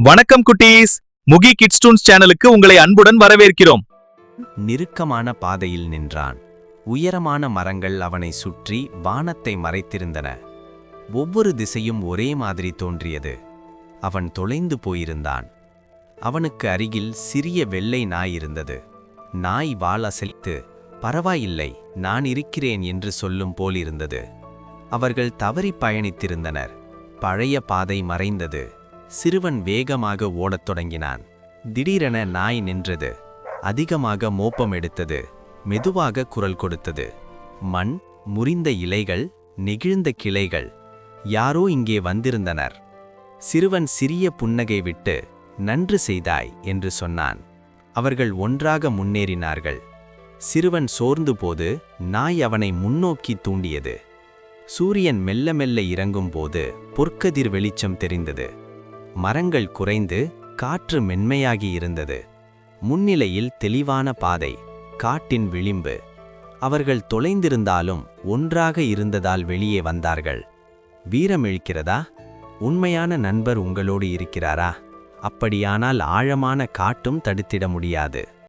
வணக்கம் குட்டீஸ். Mukhi kids tunes சேனலுக்கு உங்களை அன்புடன் வரவேற்கிறோம். நெருக்கமான பாதையில் நின்றான். உயரமான மரங்கள் அவனை சுற்றி வானத்தை மறைத்திருந்தன. ஒவ்வொரு திசையும் ஒரே மாதிரி தோன்றியது. அவன் தொலைந்து போயிருந்தான். அவனுக்கு அருகில் சிறிய வெள்ளை நாய் இருந்தது. நாய் வால் அசைத்து, பரவாயில்லை, நான் இருக்கிறேன் என்று சொல்லும் போலிருந்தது. அவர்கள் தவறி பயணித்திருந்தனர். பழைய பாதை மறைந்தது. சிறுவன் வேகமாக ஓடத் தொடங்கினான். திடீரென நாய் நின்றது. அதிகமாக மோப்பம் எடுத்தது. மெதுவாக குரல் கொடுத்தது. மண், முறிந்த இலைகள், நெகிழ்ந்த கிளைகள். யாரோ இங்கே வந்திருந்தனர். சிறுவன் சிறிய புன்னகை விட்டு, நன்று செய்தாய் என்று சொன்னான். அவர்கள் ஒன்றாக முன்னேறினார்கள். சிறுவன் சோர்ந்து போது நாய் அவனை முன்னோக்கி தூண்டியது. சூரியன் மெல்ல மெல்ல இறங்கும்போது பொற்கதிர் வெளிச்சம் தெரிந்தது. மரங்கள் குறைந்து காற்று மென்மையாகி இருந்தது. முன்னிலையில் தெளிவான பாதை, காட்டின் விளிம்பு. அவர்கள் தொலைந்திருந்தாலும் ஒன்றாக இருந்ததால் வெளியே வந்தார்கள். வீரம் இழுக்கிறதா? உண்மையான நண்பர் உங்களோடு இருக்கிறாரா? அப்படியானால் ஆழமான காட்டும் தடுத்திட முடியாது.